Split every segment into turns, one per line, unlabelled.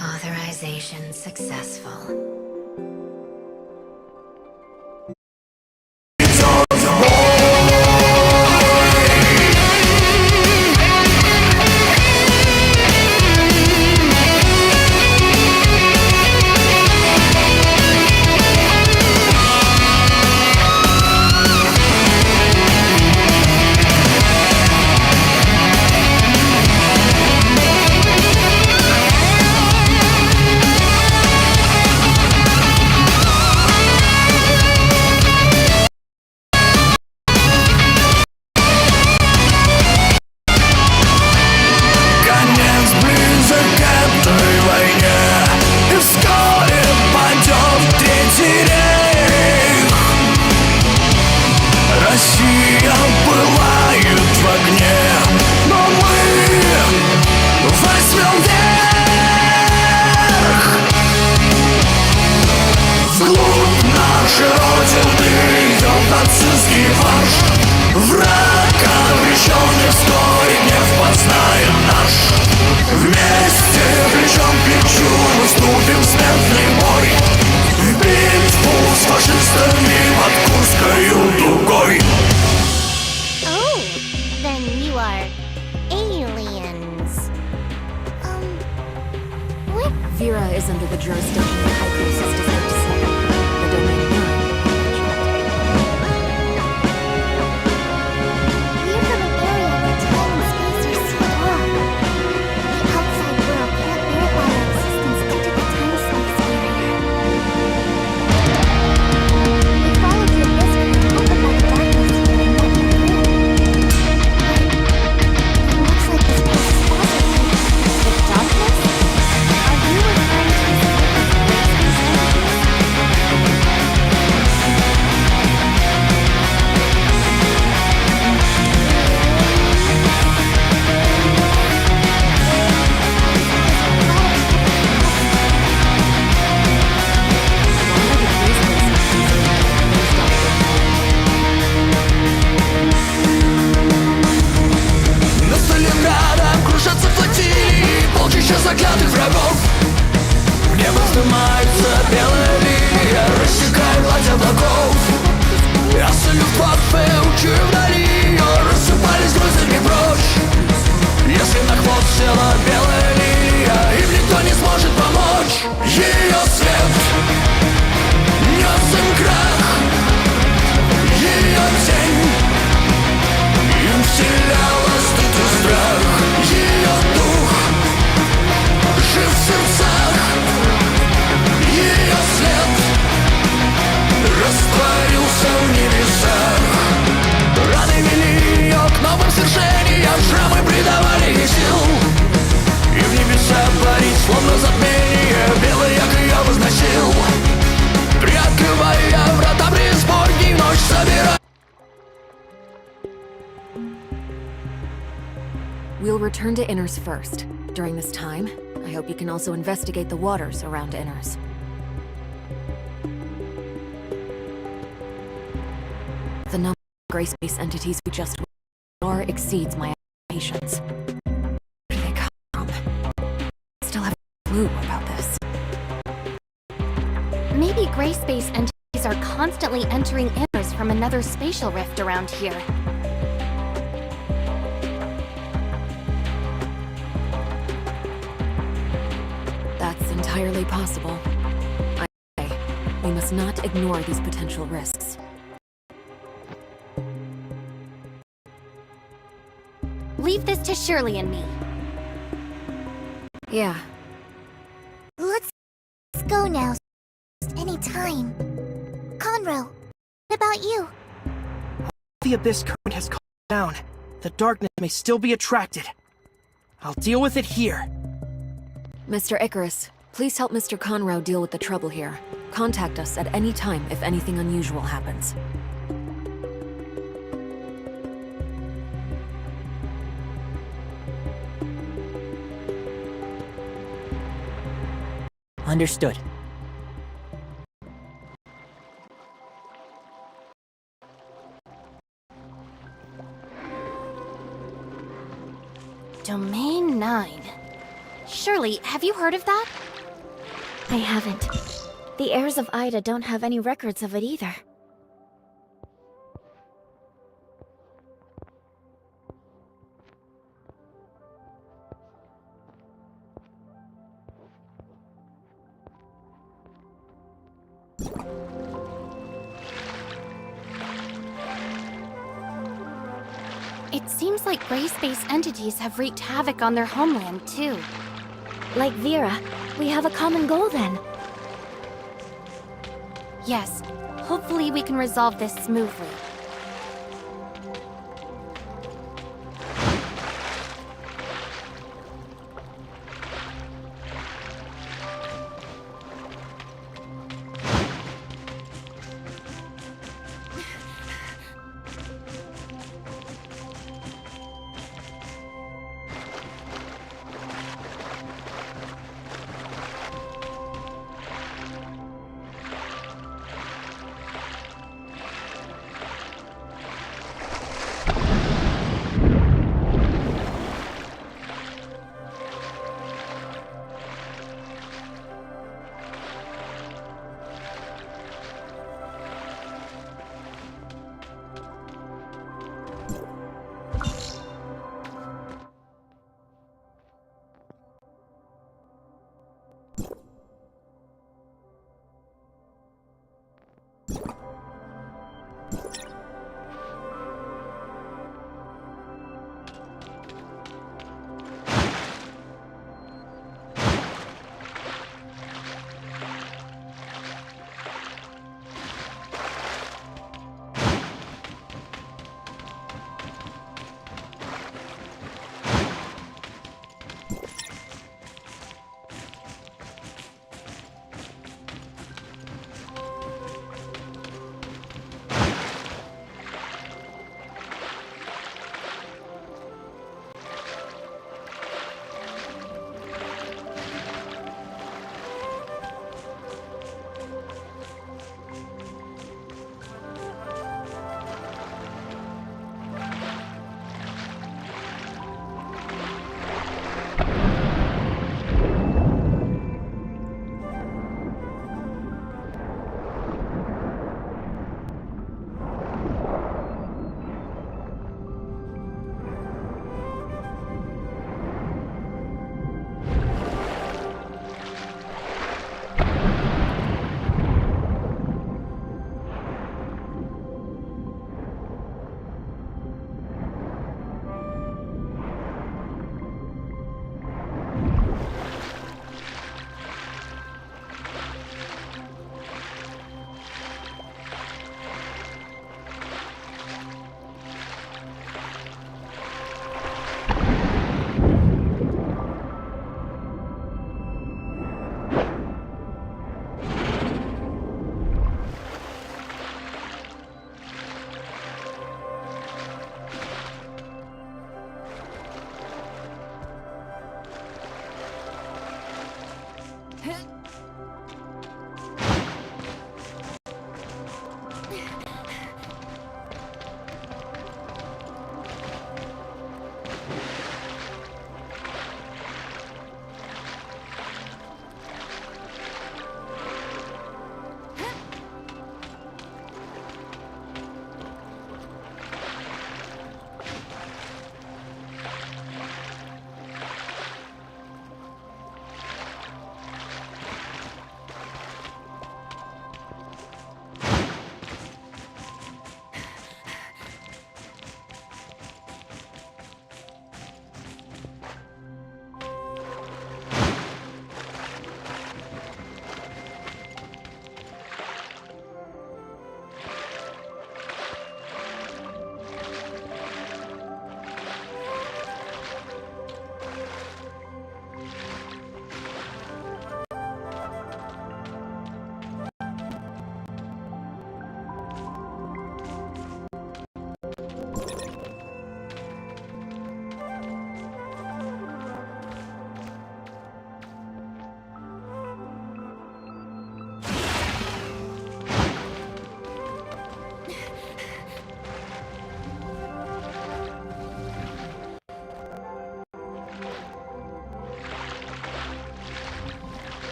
Authorization successful.
Vera is under the jurisdiction of High Priestess District 7, the Domain 9.
We're from an area where time and space are sealed off. The outside world can't verify our existence due to the time-space barrier. We followed the abyss with the hope of that darkness here and let you through. But it looks like this place is falsified. The darkness? Are you referring to this
Над Сталинградом кружатся флотилии, полчища заклятых врагов. В небо вздымается белая линия, рассекая гладь облаков. Я салют Факфе, учую вдали ее, рассыпались грузами прочь. Если на хвост села белая линия, им никто не сможет помочь. Ее свет нес им крах, ее тень им вселяла стыд и страх. Ее дух жив в сердцах, ее след растворился в небесах. Раны вели ее к новым свершениям, шрамы придавали ей сил. И в небеса парить, словно затмение, белый як ее возносил. Приоткрывая врата преисподней, ночь собирая.
We'll return to Inners first. During this time, I hope you can also investigate the waters around Inners. The number of gray space entities we just far exceeds my expectations. Where do they come from? I still have no clue about this.
Maybe gray space entities are constantly entering Inners from another spatial rift around here.
That's entirely possible. I say, we must not ignore these potential risks.
Leave this to Shirley and me.
Yeah,
Let's go now. Anytime. Conroe, what about you?
The abyss current has calmed down. The darkness may still be attracted. I'll deal with it here.
Mr. Icarus, please help Mr. Conroe deal with the trouble here. Contact us at any time if anything unusual happens.
Understood.
Domain 9. Shirley, have you heard of that?
I haven't. The heirs of Ida don't have any records of it either.
It seems like gray space entities have wreaked havoc on their homeland, too.
Like Vera, we have a common goal then.
Yes, hopefully we can resolve this smoothly.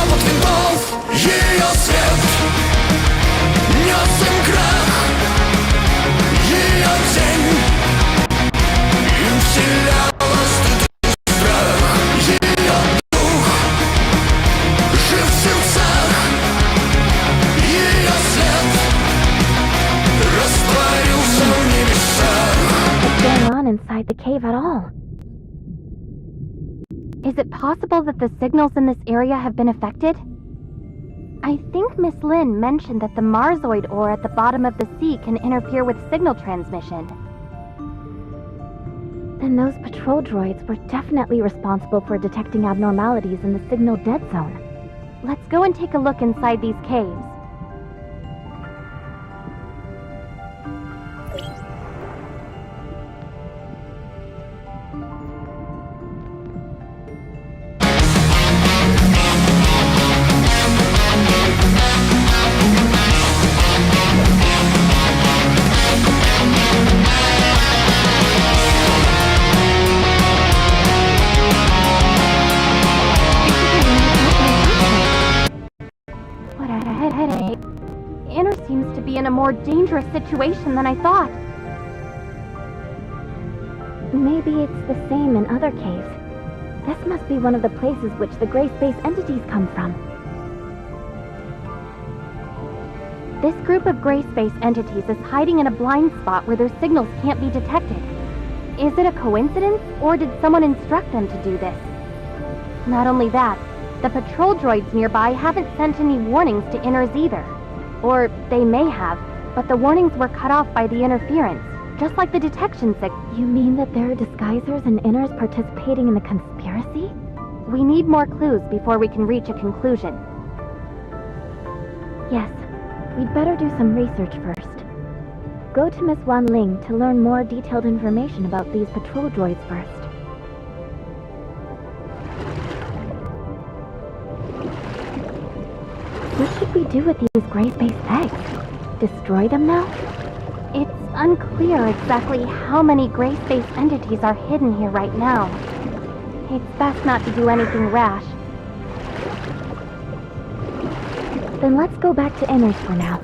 топот винтов, ее свет нес им крах, ее тень им вселяла стыд и страх. Ее дух жив в сердцах, ее след растворился в небесах.
What's going on inside the cave at all? Is it possible that the signals in this area have been affected? I think Miss Lin mentioned that the Marsoid ore at the bottom of the sea can interfere with signal transmission. Then those patrol droids were definitely responsible for detecting abnormalities in the signal dead zone. Let's go and take a look inside these caves. What a headache. Inner seems to be in a more dangerous situation than I thought.
Maybe it's the same in other caves. This must be one of the places which the gray space entities come from.
This group of gray space entities is hiding in a blind spot where their signals can't be detected. Is it a coincidence, or did someone instruct them to do this? Not only that, the patrol droids nearby haven't sent any warnings to inners either. Or they may have, but the warnings were cut off by the interference, just like the detection signal.
You mean that there are disguisers and inners participating in the conspiracy?
We need more clues before we can reach a conclusion.
Yes, we'd better do some research first. Go to Miss Wan Ling to learn more detailed information about these patrol droids first. What should we do with these gray space eggs? Destroy them now?
It's unclear exactly how many gray space entities are hidden here right now. It's best not to do anything rash.
Then let's go back to inners for now.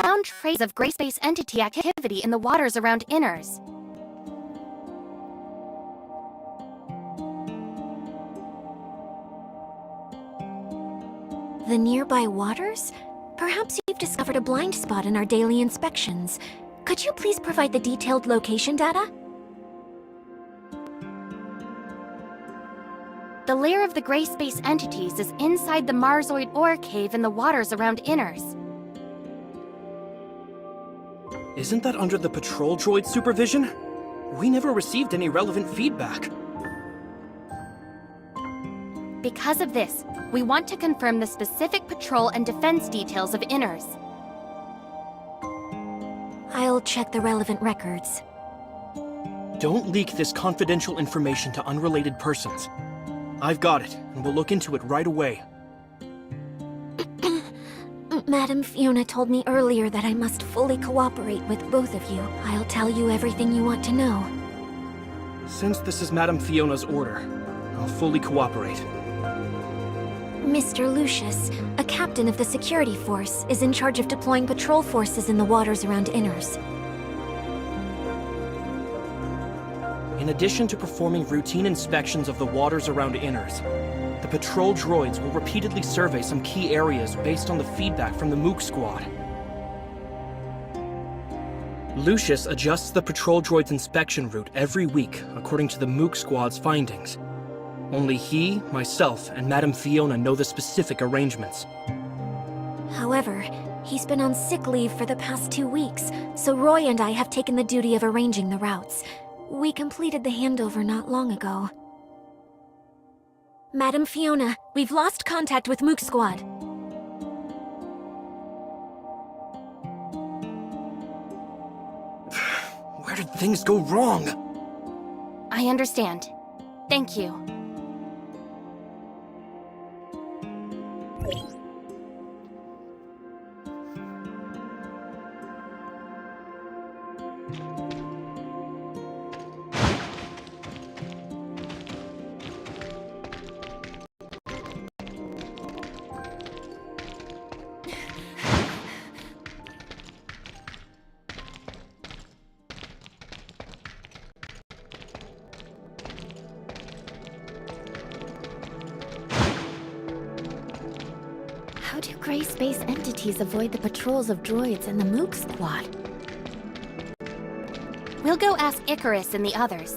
found traces of gray space entity activity in the waters around Inners.
The nearby waters? Perhaps you've discovered a blind spot in our daily inspections. Could you please provide the detailed location data?
The lair of the gray space entities is inside the Marsoid ore cave in the waters around Inners.
Isn't that under the patrol droid supervision? We never received any relevant feedback.
Because of this, we want to confirm the specific patrol and defense details of Inners.
I'll check the relevant records.
Don't leak this confidential information to unrelated persons. I've got it, and we'll look into it right away.
Madam Fiona told me earlier that I must fully cooperate with both of you. I'll tell you everything you want to know.
Since this is Madam Fiona's order, I'll fully cooperate.
Mr. Lucius, a captain of the security force, is in charge of deploying patrol forces in the waters around Inners.
In addition to performing routine inspections of the waters around Inners, the patrol droids will repeatedly survey some key areas based on the feedback from the Mook Squad. Lucius adjusts the patrol droid's inspection route every week according to the Mook Squad's findings. Only he, myself, and Madame Fiona know the specific arrangements.
However, he's been on sick leave for the past 2 weeks, so Roy and I have taken the duty of arranging the routes. We completed the handover not long ago. Madam Fiona, we've lost contact with Mook Squad.
Where did things go wrong?
I understand. Thank you.
How do gray space entities avoid the patrols of droids and the Mook Squad?
We'll go ask Icarus and the others.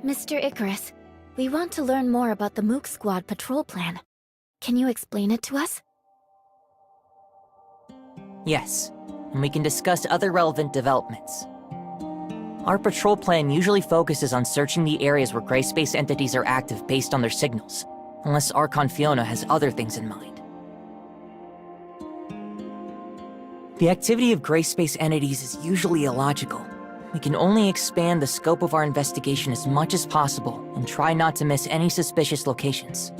Mr. Icarus, we want to learn more about the Mook Squad patrol plan. Can you explain it to us?
Yes, and we can discuss other relevant developments. Our patrol plan usually focuses on searching the areas where gray space entities are active based on their signals, unless Archon Fiona has other things in mind. The activity of gray space entities is usually illogical. We can only expand the scope of our investigation as much as possible and try not to miss any suspicious locations.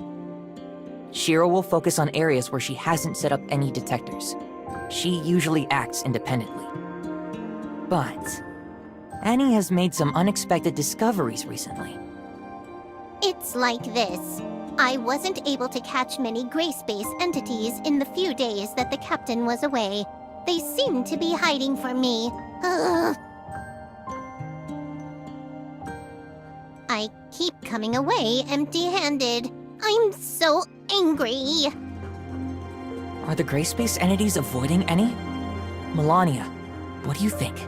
Shiro will focus on areas where she hasn't set up any detectors. She usually acts independently. But Annie has made some unexpected discoveries recently.
It's like this. I wasn't able to catch many gray space entities in the few days that the captain was away. They seemed to be hiding from me. Ugh. I keep coming away empty-handed. I'm so angry.
Are the gray space entities avoiding any? Melania, what do you think?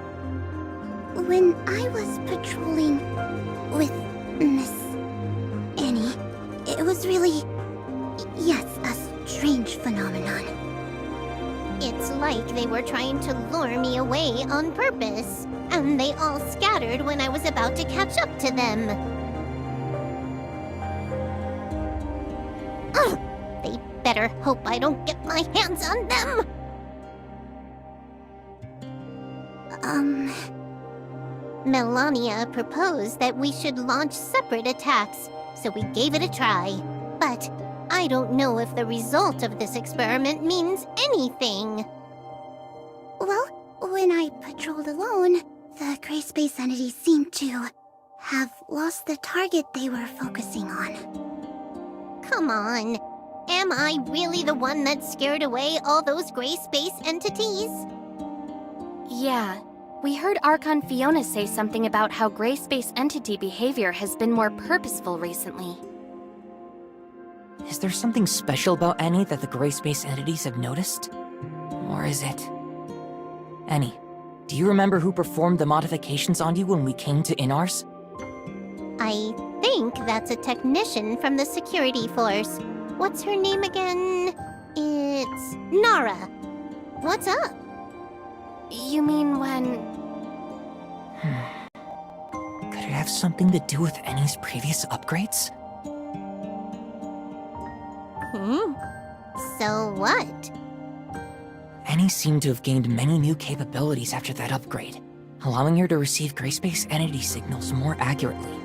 When I was patrolling with Miss Annie, it was really, yes, a strange phenomenon. It's like they were trying to lure me away on purpose, and they all scattered when I was about to catch up to them. Ugh, they better hope I don't get my hands on them! Melania proposed that we should launch separate attacks, so we gave it a try. But I don't know if the result of this experiment means anything. Well, when I patrolled alone, the gray space entities seemed to have lost the target they were focusing on. Come on. Am I really the one that scared away all those gray space entities?
Yeah. We heard Archon Fiona say something about how gray space entity behavior has been more purposeful recently.
Is there something special about Annie that the gray space entities have noticed? Or is it... Annie, do you remember who performed the modifications on you when we came to Inars?
I think that's a technician from the security force. What's her name again? It's Nara. What's up?
You mean when...
Could it have something to do with Annie's previous upgrades?
So what?
Annie seemed to have gained many new capabilities after that upgrade, allowing her to receive gray space entity signals more accurately.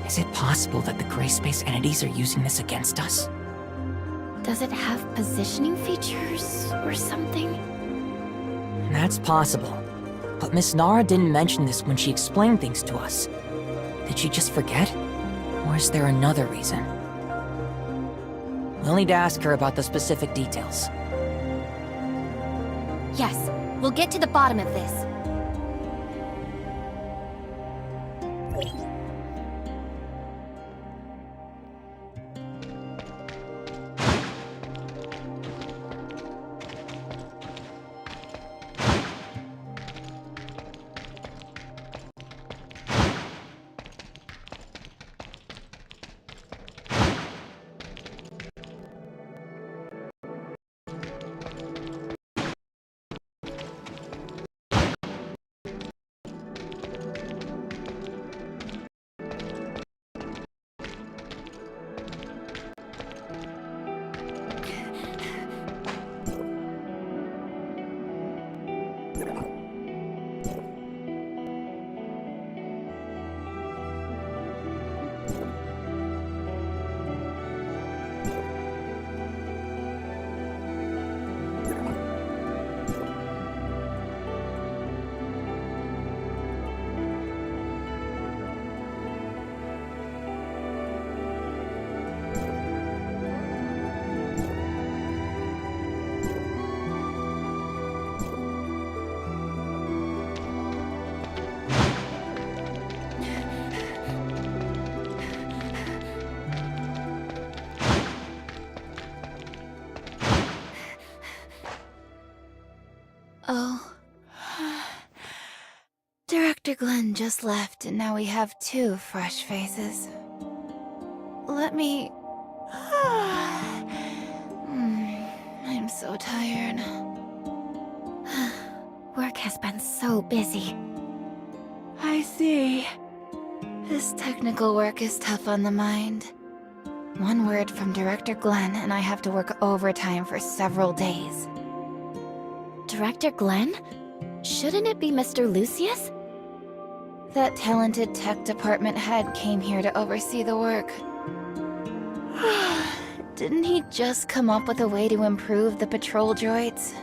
Is it possible that the gray space entities are using this against us?
Does it have positioning features or something?
That's possible. But Miss Nara didn't mention this when she explained things to us. Did she just forget? Or is there another reason? We'll need to ask her about the specific details.
Yes, we'll get to the bottom of this.
Oh. Director Glenn just left, and now we have 2 fresh faces. Let me... I'm so tired.
Work has been so busy.
I see. This technical work is tough on the mind. One word from Director Glenn, and I have to work overtime for several days.
Director Glenn? Shouldn't it be Mr. Lucius?
That talented tech department head came here to oversee the work. Didn't he just come up with a way to improve the patrol droids?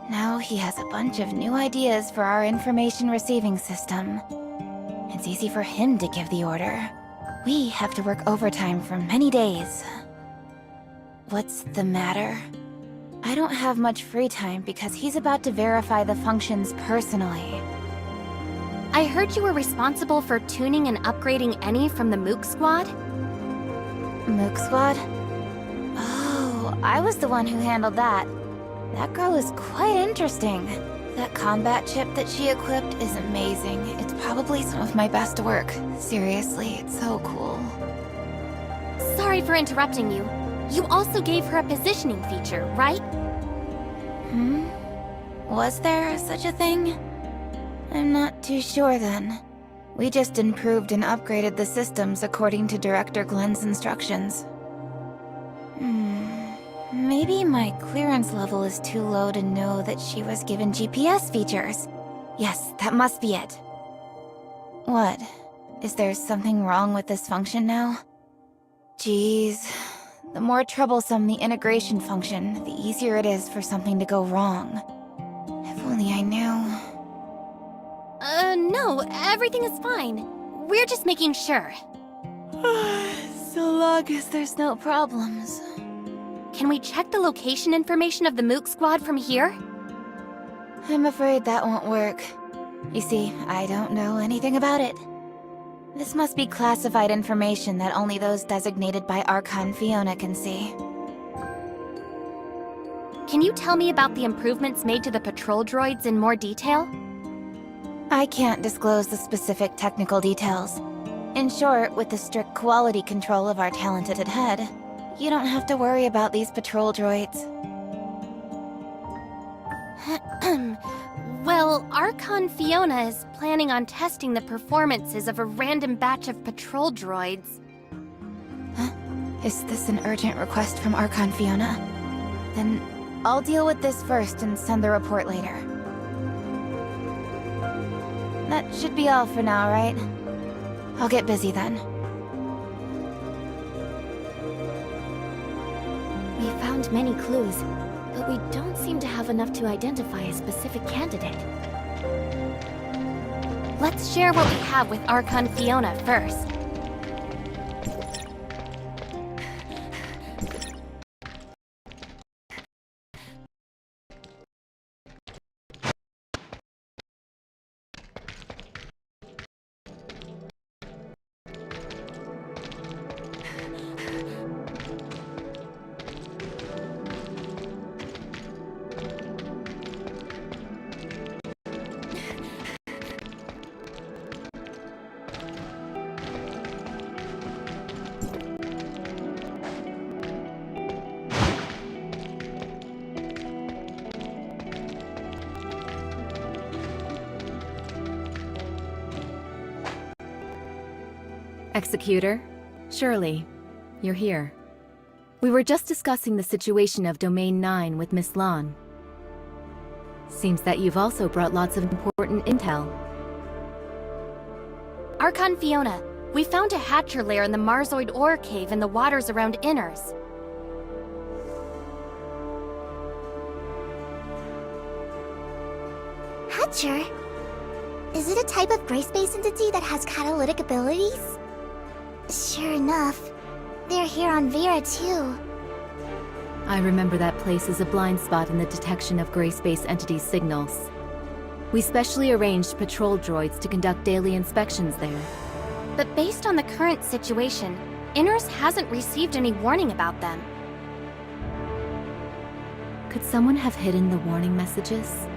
Now he has a bunch of new ideas for our information receiving system. It's easy for him to give the order. We have to work overtime for many days. What's the matter? I don't have much free time because he's about to verify the functions personally.
I heard you were responsible for tuning and upgrading any from the Mook Squad?
Mook Squad? Oh, I was the one who handled that. That girl is quite interesting. That combat chip that she equipped is amazing. It's probably some of my best work. Seriously, it's so cool.
Sorry for interrupting you. You also gave her a positioning feature, right?
Was there such a thing? I'm not too sure then. We just improved and upgraded the systems according to Director Glenn's instructions. Maybe my clearance level is too low to know that she was given GPS features. Yes, that must be it. What? Is there something wrong with this function now? Jeez. The more troublesome the integration function, the easier it is for something to go wrong. If only I knew.
No, everything is fine. We're just making sure.
So long as there's no problems.
Can we check the location information of the Mook Squad from here?
I'm afraid that won't work. You see, I don't know anything about it. This must be classified information that only those designated by Archon Fiona can see.
Can you tell me about the improvements made to the patrol droids in more detail?
I can't disclose the specific technical details. In short, with the strict quality control of our talented head, you don't have to worry about these patrol droids.
Well, Archon Fiona is planning on testing the performances of a random batch of patrol droids.
Huh? Is this an urgent request from Archon Fiona? Then I'll deal with this first and send the report later. That should be all for now, right? I'll get busy then.
We found many clues, but we don't seem to have enough to identify a specific candidate.
Let's share what we have with Archon Fiona first.
Executor, Shirley, you're here. We were just discussing the situation of Domain 9 with Miss Lon. Seems that you've also brought lots of important intel.
Archon Fiona, we found a Hatcher lair in the Marzoid ore cave in the waters around Inners.
Hatcher? Is it a type of gray space entity that has catalytic abilities? Sure enough, they're here on Vera too.
I remember that place as a blind spot in the detection of gray space entities' signals. We specially arranged patrol droids to conduct daily inspections there.
But based on the current situation, Inners hasn't received any warning about them.
Could someone have hidden the warning messages?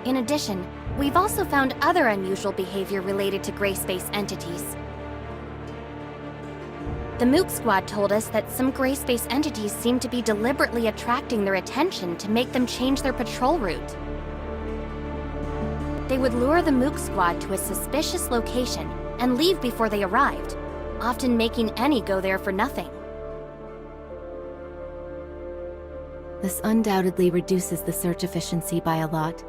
In addition, we've also found other unusual behavior related to gray space entities. The Mook Squad told us that some gray space entities seem to be deliberately attracting their attention to make them change their patrol route. They would lure the Mook Squad to a suspicious location and leave before they arrived, often making any go there for nothing.
This undoubtedly reduces the search efficiency by a lot.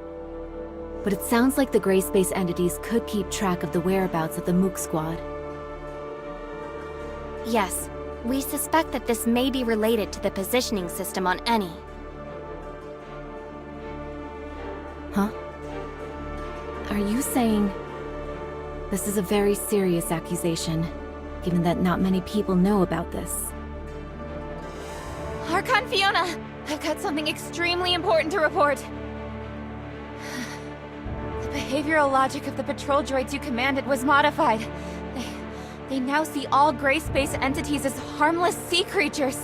But it sounds like the gray space entities could keep track of the whereabouts of the Mook Squad.
Yes, we suspect that this may be related to the positioning system on Eni.
Huh? Are you saying... This is a very serious accusation, given that not many people know about this.
Archon Fiona! I've got something extremely important to report. The behavioral logic of the patrol droids you commanded was modified. They now see all gray space entities as harmless sea creatures.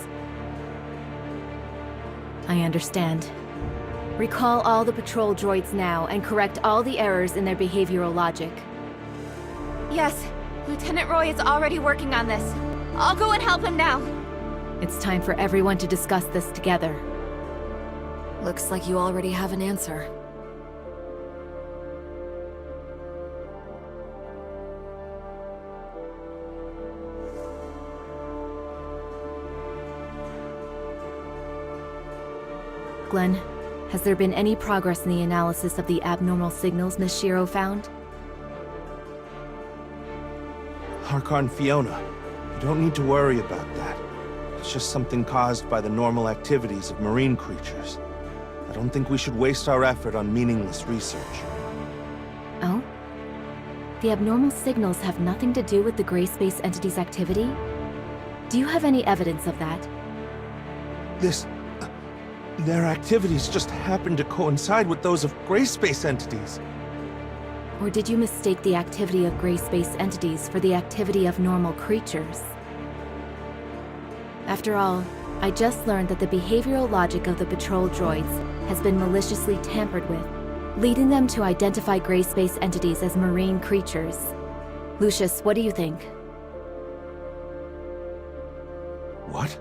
I understand. Recall all the patrol droids now and correct all the errors in their behavioral logic.
Yes, Lieutenant Roy is already working on this. I'll go and help him now.
It's time for everyone to discuss this together.
Looks like you already have an answer.
Glenn, has there been any progress in the analysis of the abnormal signals Miss Shiro found?
Archon Fiona, you don't need to worry about that. It's just something caused by the normal activities of marine creatures. I don't think we should waste our effort on meaningless research.
Oh? the abnormal signals have nothing to do with the gray space entity's activity? Do you have any evidence of that?
Their activities just happen to coincide with those of gray space entities.
Or did you mistake the activity of gray space entities for the activity of normal creatures? After all, I just learned that the behavioral logic of the patrol droids has been maliciously tampered with, leading them to identify gray space entities as marine creatures. Lucius, what do you think?
What?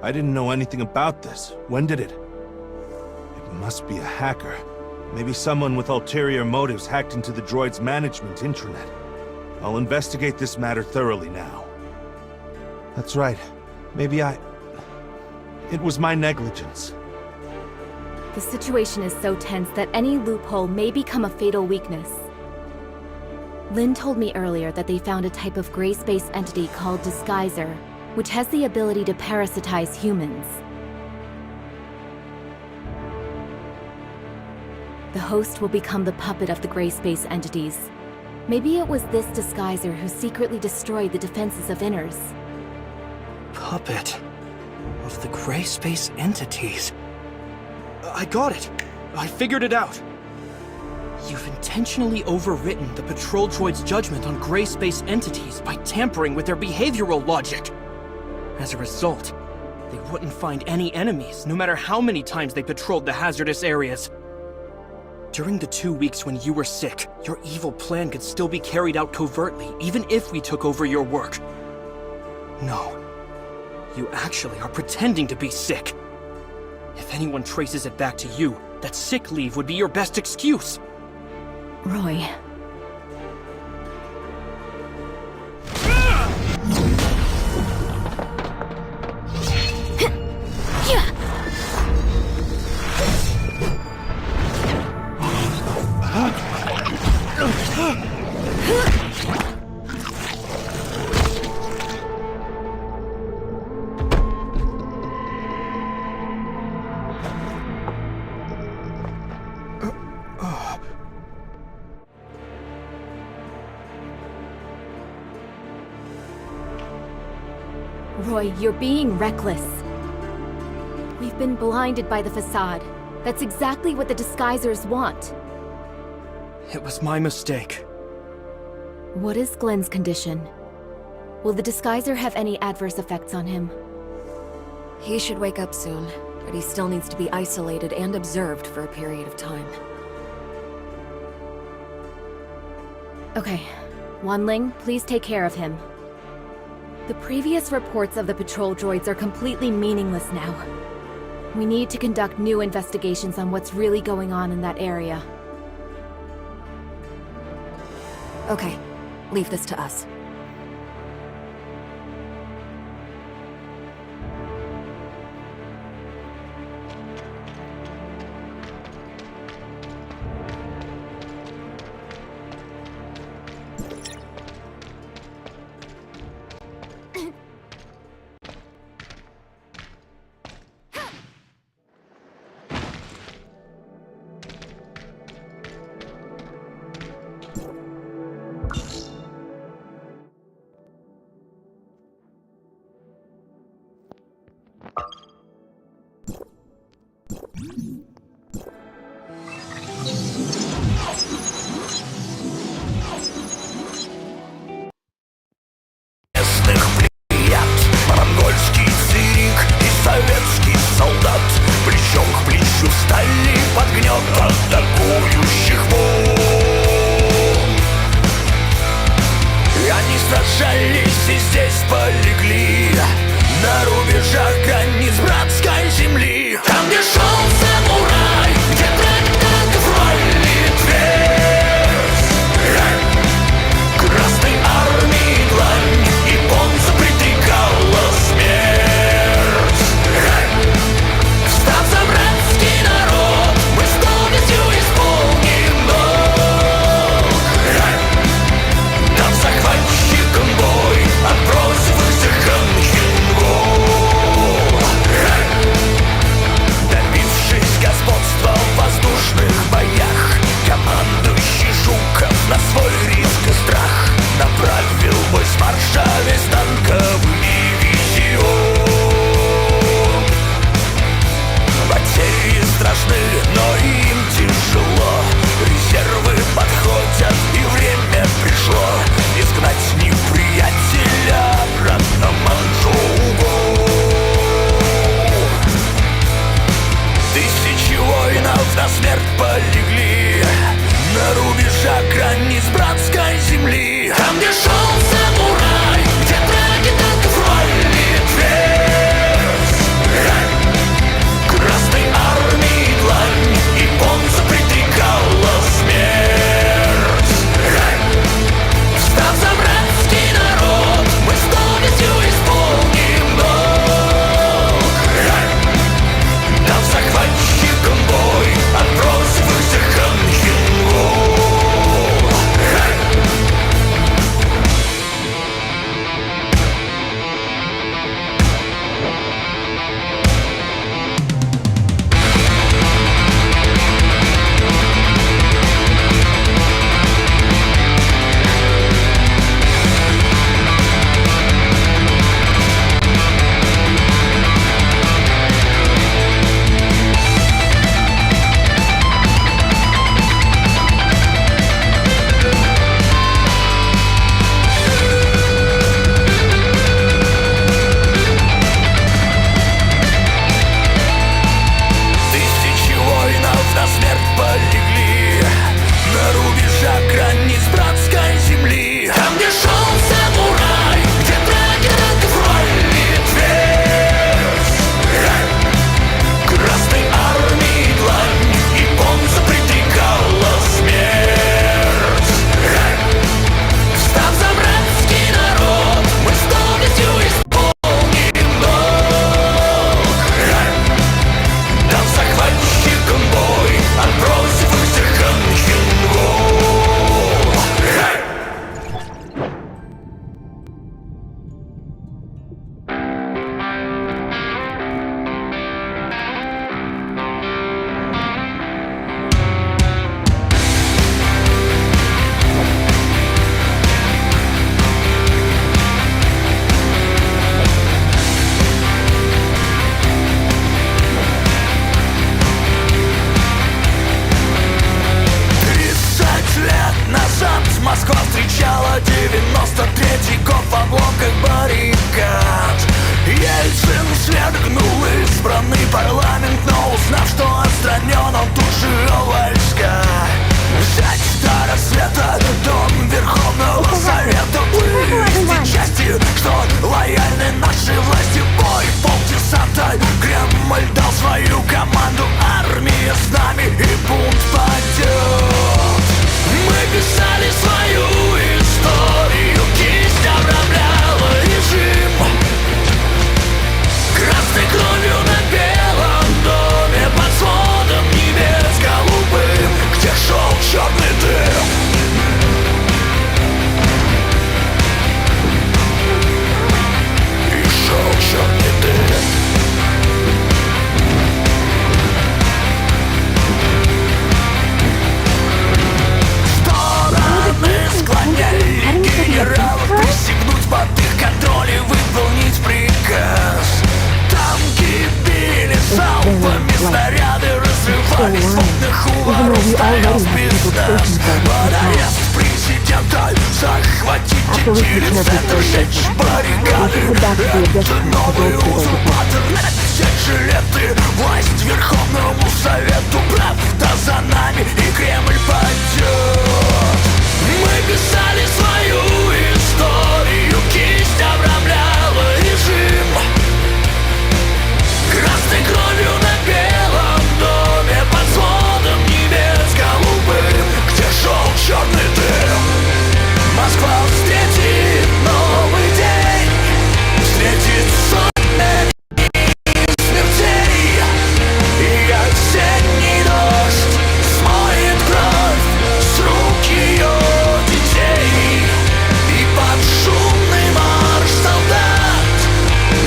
I didn't know anything about this. When did it? It must be a hacker. Maybe someone with ulterior motives hacked into the droid's management intranet. I'll investigate this matter thoroughly now. That's right. Maybe it was my negligence.
The situation is so tense that any loophole may become a fatal weakness. Lynn told me earlier that they found a type of gray space entity called Disguiser, which has the ability to parasitize humans. The host will become the puppet of the gray space entities. Maybe it was this Disguiser who secretly destroyed the defenses of Inners.
Puppet of the gray space entities. I got it. I figured it out. You've intentionally overwritten the patrol droid's judgment on gray space entities by tampering with their behavioral logic. As a result, they wouldn't find any enemies, no matter how many times they patrolled the hazardous areas. During the 2 weeks when you were sick, your evil plan could still be carried out covertly, even if we took over your work. No. You actually are pretending to be sick. If anyone traces it back to you, that sick leave would be your best excuse.
Roy. Roy, you're being reckless. We've been blinded by the facade. That's exactly what the Disguisers want.
It was my mistake.
What is Glenn's condition? Will the Disguiser have any adverse effects on him?
He should wake up soon, but he still needs to be isolated and observed for a period of time.
Okay. Wanling, please take care of him. The previous reports of the patrol droids are completely meaningless now. We need to conduct new investigations on what's really going on in that area.
Okay, leave this to us.
Добившись Москва встречала 93-й год в обломках баррикад. Ельцин свергнул избранный парламент, но узнав, что отстранен, он тут же войска. Взять до рассвета дом Верховного Совета, вывести части, что лояльны нашей власти. Бой, полдесанта, Кремль дал свою команду, армия с нами и бунт падет. Мы писали свою историю, кисть обрамляла режим. Красной кровью на белом доме, под сводом небес голубым, где шел черный дым. И шел черный дым. Стороны склоняли генералов присягнуть под их контроль и выполнить приказ. Танки били залпами, снаряды разрывались, в окнах у ворот стоял спецназ. Под арест президента захватить текили центр, сжечь баррикады. Это новый узурпатор, надеть жилеты, власть Верховному Совету. Правда за нами и Кремль падет. Мы писали свою историю, кисть обрамляла режим. Красной кровью на белом доме, под сводом небес голубым, где шел черный дым. Москва встретит новый день, встретит сотни смертей. И осенний дождь смоет кровь с рук ее детей. И под шумный марш солдат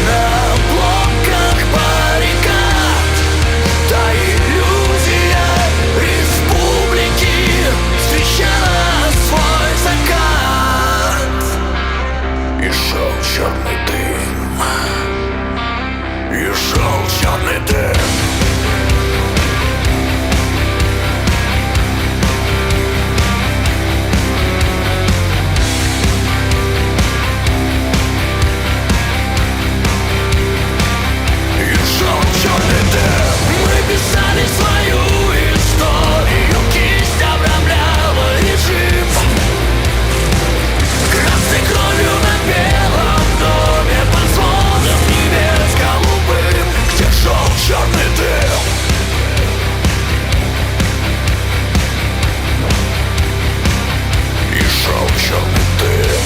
на блоках баррикад та иллюзия республики встречала свой закат. И шел черный дым, и шел черный дым. Мы писали свою историю, кисть обрамляла режим. Красной кровью на белом доме, под сводом небес голубым, где шел черный дым. И шел черный дым.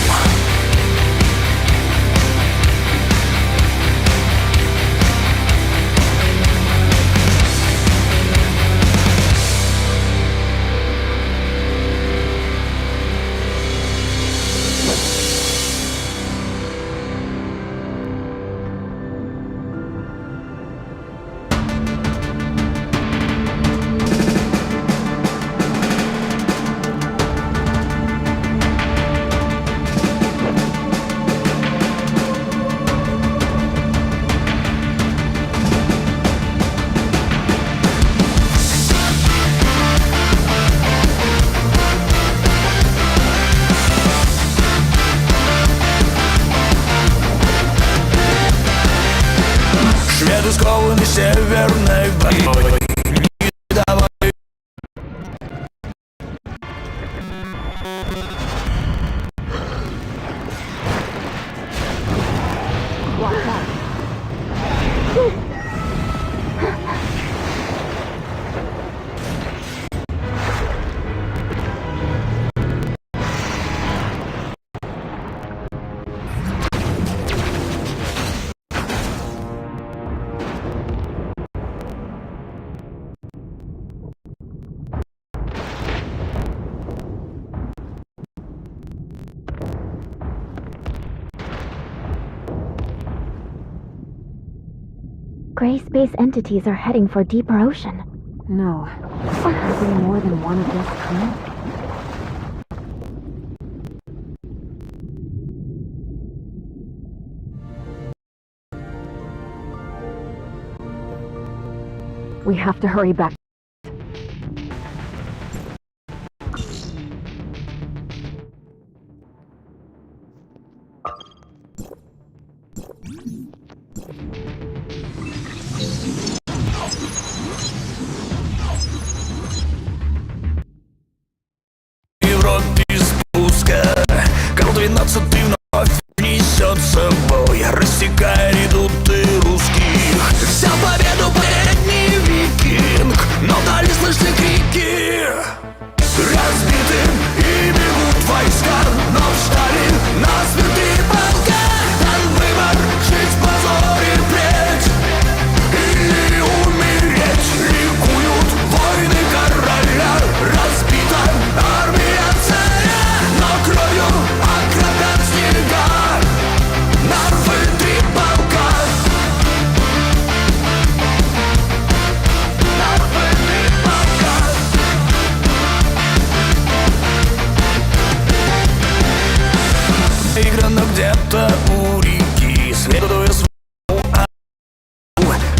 Шведы скованы северной войной. Не давай.
Gray space entities are heading for deeper ocean.
No. Are there more than one of this kind? We have to hurry back.
но где-то у реки, следуя своему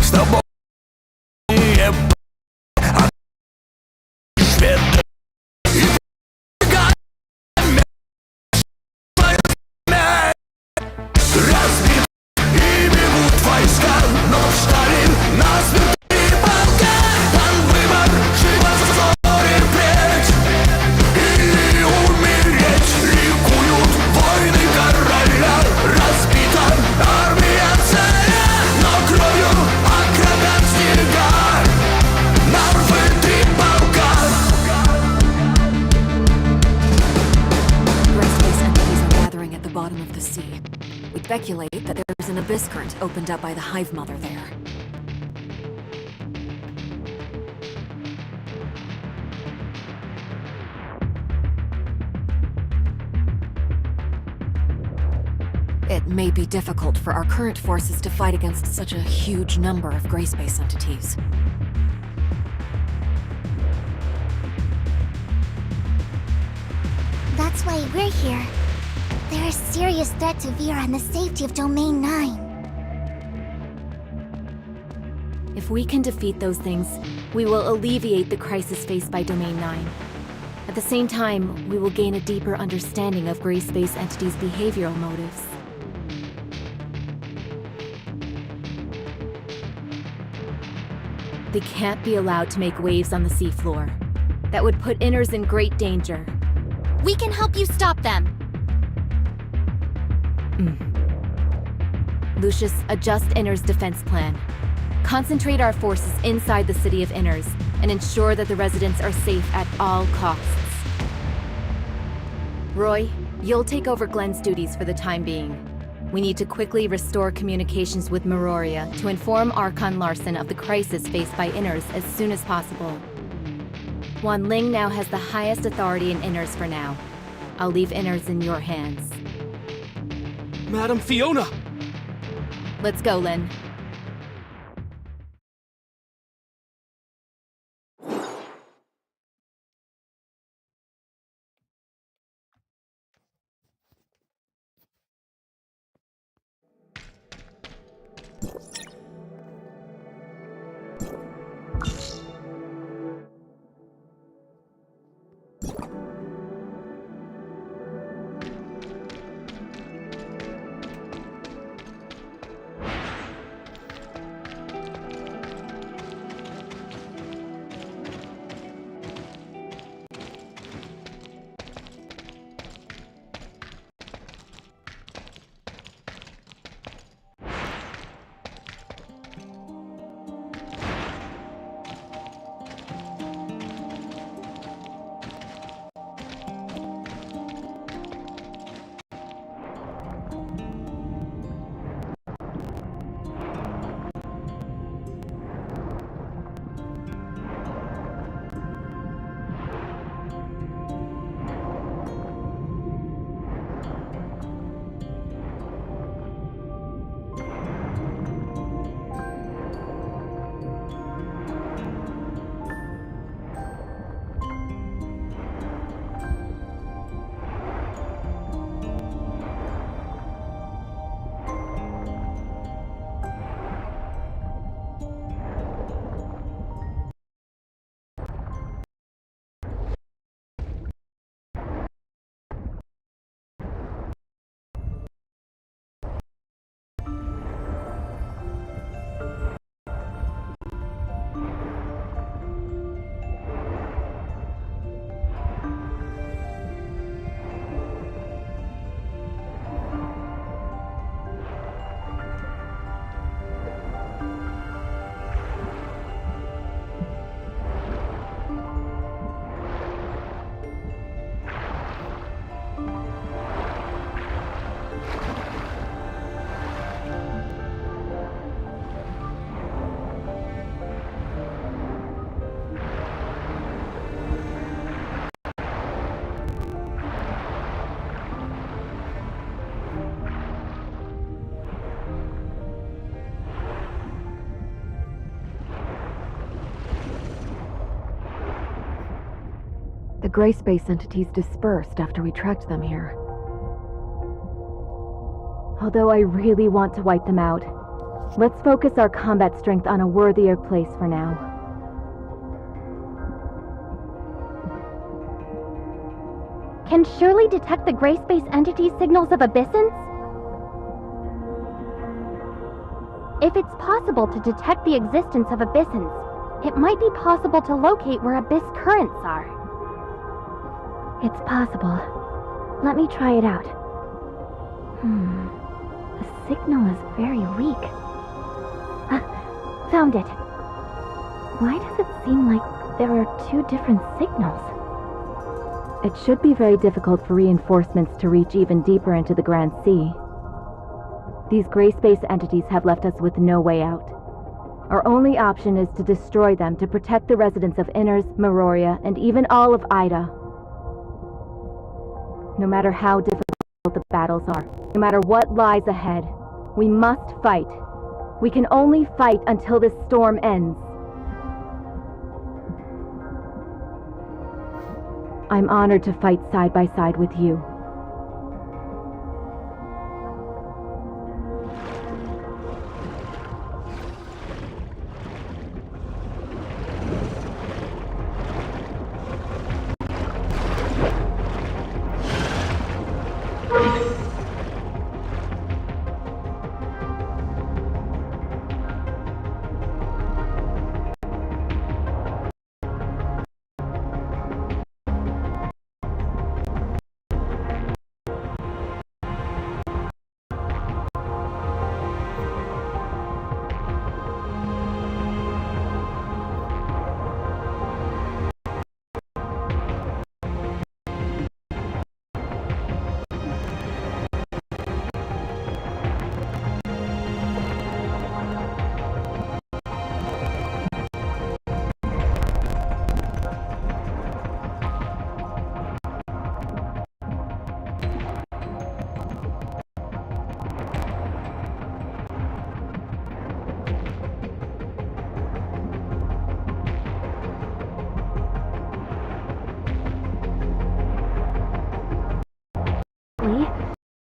с тобой не свет. Разбит и бегут войска, но встали на смертные полка. Там выбор, живо зори преть или умереть. Ликуют войны короля, разбита армия царя, но кровью окропят снега нарвы три полка.
Gray-space entities are gathering at the bottom of the sea. We speculate that there's an abyss current opened up by the Hive Mother there. It may be difficult for our current forces to fight against such a huge number of gray-space entities.
That's why we're here. They're a serious threat to Vera and the safety of Domain 9.
If we can defeat those things, we will alleviate the crisis faced by Domain 9. At the same time, we will gain a deeper understanding of gray space entities' behavioral motives. They can't be allowed to make waves on the seafloor. That would put Inners in great danger.
We can help you stop them.
Lucius, adjust Inners' defense plan. Concentrate our forces inside the city of Inners and ensure that the residents are safe at all costs. Roy, you'll take over Glenn's duties for the time being. We need to quickly restore communications with Meroria to inform Archon Larson of the crisis faced by Inners as soon as possible. Wan Ling now has the highest authority in Inners for now. I'll leave Inners in your hands.
Madam Fiona!
Let's go, Lin.
The gray space entities dispersed after we tracked them here.
Although I really want to wipe them out. Let's focus our combat strength on a worthier place for now.
Can Shirley detect the gray space entity signals of abyssins? If it's possible to detect the existence of abyssins, it might be possible to locate where abyss currents are.
It's possible. Let me try it out. The signal is very weak. Found it. Why does it seem like there are two different signals?
It should be very difficult for reinforcements to reach even deeper into the Grand Sea. These gray space entities have left us with no way out. Our only option is to destroy them to protect the residents of Inners, Meroria, and even all of Ida. No matter how difficult the battles are, no matter what lies ahead, we must fight. We can only fight until this storm ends. I'm honored to fight side by side with you.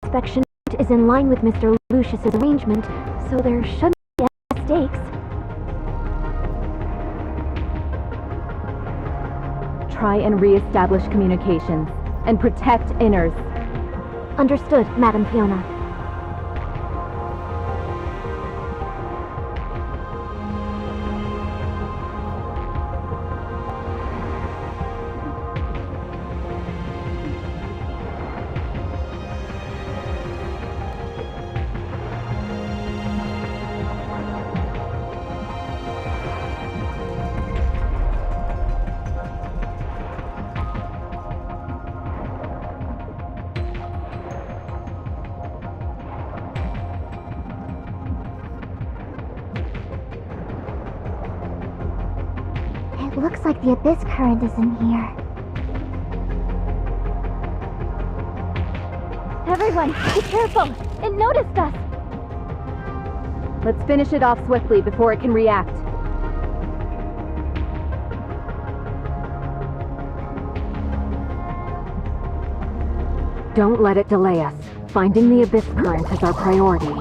Inspection is in line with Mr. Lucius's arrangement, so there shouldn't be any mistakes.
Try and re-establish communications, and protect Inners.
Understood, Madam Fiona.
It looks like the abyss current is in here.
Everyone, be careful! It noticed us!
Let's finish it off swiftly before it can react.
Don't let it delay us. Finding the abyss current is our priority.